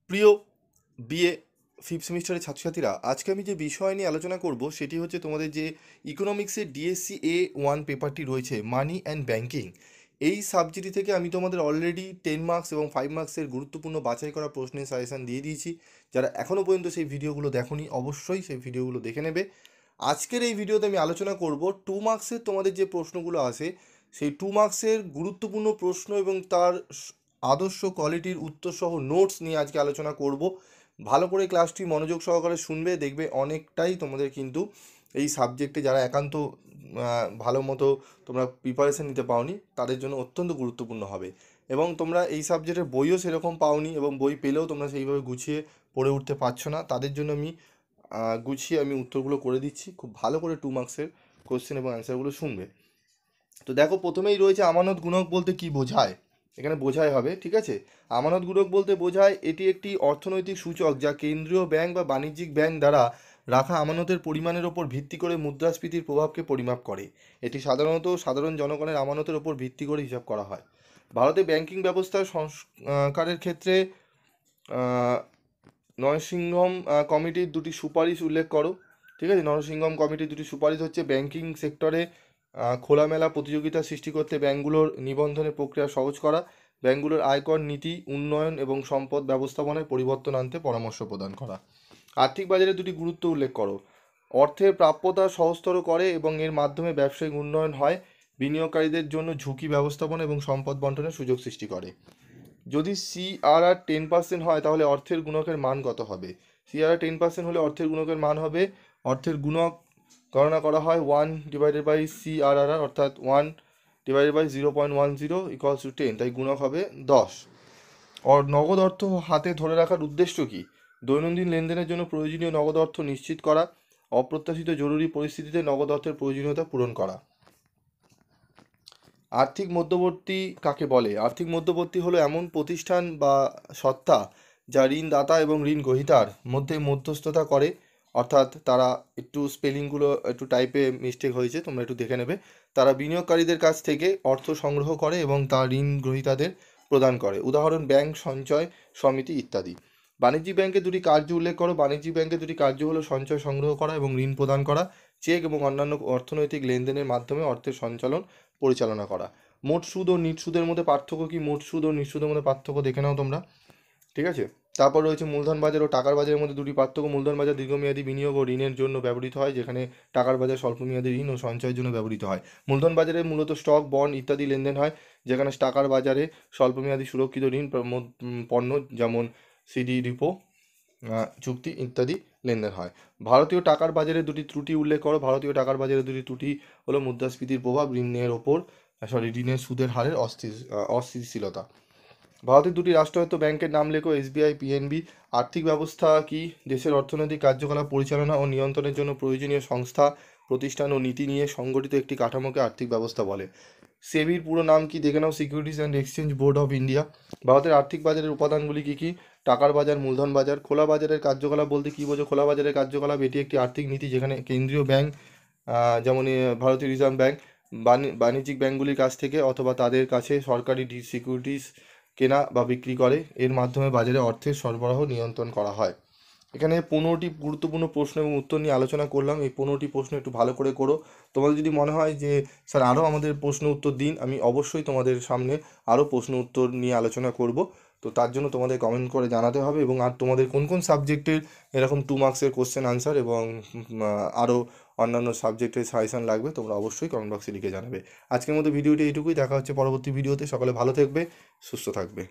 প্রিয় BA fifth সেমিস্টারের ছাত্রছাত্রীরা, আজকে আমি যে বিষয় নিয়ে আলোচনা করব সেটি হচ্ছে তোমাদের যে ইকোনমিক্সের ডিএসসি A1 পেপারটি রয়েছে মানি অ্যান্ড ব্যাংকিং। এই সাবজেক্টটি থেকে আমি তোমাদের অলরেডি 10 মার্কস এবং 5 মার্কসের গুরুত্বপূর্ণ বাছাই করা প্রশ্নের সাজেশান দিয়ে দিয়েছি। যারা এখনও পর্যন্ত সেই ভিডিওগুলো দেখোনি অবশ্যই সেই ভিডিওগুলো দেখে নেবে। আজকের এই ভিডিওতে আমি আলোচনা করব 2 মার্কসের তোমাদের যে প্রশ্নগুলো আসে সেই 2 মার্কসের গুরুত্বপূর্ণ প্রশ্ন এবং তার আদর্শ কোয়ালিটির উত্তরসহ নোটস নিয়ে আজকে আলোচনা করব। ভালো করে ক্লাসটি মনোযোগ সহকারে শুনবে, দেখবে অনেকটাই তোমাদের কিন্তু এই সাবজেক্টে যারা একান্ত ভালো মতো তোমরা প্রিপারেশন নিতে পাওনি তাদের জন্য অত্যন্ত গুরুত্বপূর্ণ হবে। এবং তোমরা এই সাবজেক্টের বইও সেরকম পাওনি এবং বই পেলেও তোমরা সেইভাবে গুছিয়ে পড়ে উঠতে পারছো না, তাদের জন্য আমি গুছিয়ে আমি উত্তরগুলো করে দিচ্ছি। খুব ভালো করে 2 মার্কসের কোশ্চেন এবং অ্যান্সারগুলো শুনবে। তো দেখো, প্রথমেই রয়েছে আমানত গুণক বলতে কি বোঝায়। এখানে বোঝায় হবে, ঠিক আছে। আমানত গুণক বলতে বোঝায় এটি একটি অর্থনৈতিক সূচক যা কেন্দ্রীয় ব্যাংক বা বাণিজ্যিক ব্যাংক দ্বারা রাখা আমানতের পরিমাণের ওপর ভিত্তি করে মুদ্রাস্ফীতির প্রভাবকে পরিমাপ করে। এটি সাধারণত সাধারণ জনগণের আমানতের ওপর ভিত্তি করে হিসাব করা হয়। ভারতে ব্যাংকিং ব্যবস্থার সংস্কারের ক্ষেত্রে আহ, নরসিংহম কমিটির দুটি সুপারিশ উল্লেখ করো। ঠিক আছে, নরসিংহম কমিটির দুটি সুপারিশ হচ্ছে ব্যাংকিং সেক্টরে খোলামেলা প্রতিযোগিতা সৃষ্টি করতে ব্যাংকগুলোর নিবন্ধনের প্রক্রিয়া সহজ করা, ব্যাংকগুলোর আয়কর নীতি উন্নয়ন এবং সম্পদ ব্যবস্থাপনায় পরিবর্তন আনতে পরামর্শ প্রদান করা। আর্থিক বাজারে দুটি গুরুত্ব উল্লেখ করো। অর্থের প্রাপ্যতা সহজতর করে এবং এর মাধ্যমে ব্যবসায়িক উন্নয়ন হয়, বিনিয়োগকারীদের জন্য ঝুঁকি ব্যবস্থাপনা এবং সম্পদ বন্টনের সুযোগ সৃষ্টি করে। যদি CRR 10% হয় তাহলে অর্থের গুণকের মান কত হবে? CRR 10% হলে অর্থের গুণকের মান হবে, অর্থের গুণক গণনা করা হয় 1/CRR, অর্থাৎ 1/0.10 = 10, তাই গুণক হবে 10। নগদ অর্থ হাতে ধরে রাখার উদ্দেশ্য কি? দৈনন্দিন লেনদেনের জন্য প্রয়োজনীয় নগদ অর্থ নিশ্চিত করা, অপ্রত্যাশিত জরুরি পরিস্থিতিতে নগদ অর্থের প্রয়োজনীয়তা পূরণ করা। আর্থিক মধ্যবর্তী কাকে বলে? আর্থিক মধ্যবর্তী হলো এমন প্রতিষ্ঠান বা সত্তা যা ঋণদাতা এবং ঋণ গ্রহীতার মধ্যে মধ্যস্থতা করে। অর্থাৎ তারা, একটু স্পেলিংগুলো একটু টাইপে মিস্টেক হয়েছে, তোমরা একটু দেখে নেবে। তারা বিনিয়োগকারীদের কাছ থেকে অর্থ সংগ্রহ করে এবং তা ঋণ গ্রহীতাদের প্রদান করে। উদাহরণ ব্যাংক, সঞ্চয় সমিতি ইত্যাদি। বাণিজ্যিক ব্যাংকের দুটি কার্য উল্লেখ করো। বাণিজ্যিক ব্যাংকের দুটি কার্য হলো সঞ্চয় সংগ্রহ করা এবং ঋণ প্রদান করা, চেক এবং অন্যান্য অর্থনৈতিক লেনদেনের মাধ্যমে অর্থের সঞ্চালন পরিচালনা করা। মোট সুদ ও নিট সুদের মধ্যে পার্থক্য কি? মোট সুদ ও নিট সুদের মধ্যে পার্থক্য দেখে নাও তোমরা, ঠিক আছে। তারপর রয়েছে মূলধন বাজার ও টাকার বাজারের মধ্যে দুটি পার্থক্য। মূলধন বাজার দীর্ঘমেয়াদী বিনিয়োগ ও ঋণের জন্য ব্যবহৃত হয়, যেখানে টাকার বাজার স্বল্পমেয়াদী ঋণ ও সঞ্চয়ের জন্য ব্যবহৃত হয়। মূলধন বাজারে মূলত স্টক, বন্ড ইত্যাদি লেনদেন হয়, যেখানে টাকার বাজারে স্বল্পমেয়াদী সুরক্ষিত ঋণ, পণ্য যেমন সিডি, রিপো চুক্তি ইত্যাদি লেনদেন হয়। ভারতীয় টাকার বাজারে দুটি ত্রুটি উল্লেখ করো। ভারতীয় টাকার বাজারে দুটি ত্রুটি হলো মুদ্রাস্ফীতির প্রভাব, ঋণের সুদের হারের অস্থিতিশীলতা। ভারতের দুটি রাষ্ট্রায়ত্ত ব্যাংকের নাম লেখো। SBI, PNB। আর্থিক ব্যবস্থা কি? দেশের অর্থনৈতিক কার্যকলাপ পরিচালনা ও নিয়ন্ত্রণের জন্য প্রয়োজনীয় সংস্থা, প্রতিষ্ঠান ও নীতি নিয়ে সংগঠিত একটি কাঠামোকে আর্থিক ব্যবস্থা বলে। সেবির পুরো নাম কি দেখে নাও। Securities and exchange board of India. ভারতের আর্থিক বাজারের উপাদানগুলি কী কী? টাকার বাজার, মূলধন বাজার। খোলা বাজারের কার্যকলাপ বলতে কী বোঝো? খোলা বাজারের কার্যকলাপ এটি একটি আর্থিক নীতি যেখানে কেন্দ্রীয় ব্যাংক, যেমন ভারতীয় রিজার্ভ ব্যাংক, বাণিজ্যিক ব্যাংকগুলির কাছ থেকে অথবা তাদের কাছে সরকারি সিকিউরিটিজ কেনা বা বিক্রি করে। এর মাধ্যমে বাজারে অর্থের সরবরাহ নিয়ন্ত্রণ করা হয়। এখানে 15টি গুরুত্বপূর্ণ প্রশ্ন এবং উত্তর নিয়ে আলোচনা করলাম। এই 15টি প্রশ্ন একটু ভালো করে করো। তোমাদের যদি মনে হয় যে স্যার আরও আমাদের প্রশ্ন উত্তর দিন, আমি অবশ্যই তোমাদের সামনে আরও প্রশ্ন উত্তর নিয়ে আলোচনা করব। তো তার জন্য তোমাদের কমেন্ট করে জানাতে হবে, এবং আর তোমাদের কোন কোন সাবজেক্টের এরকম 2 মার্কসের কোশ্চেন আনসার এবং আরও অন্যান্য সাবজেক্টের সাজেশান লাগবে তোমরা অবশ্যই কমেন্ট বক্সে লিখে জানাবে। আজকের মতো ভিডিওটি এইটুকুই। দেখা হচ্ছে পরবর্তী ভিডিওতে। সকলে ভালো থাকবে, সুস্থ থাকবে।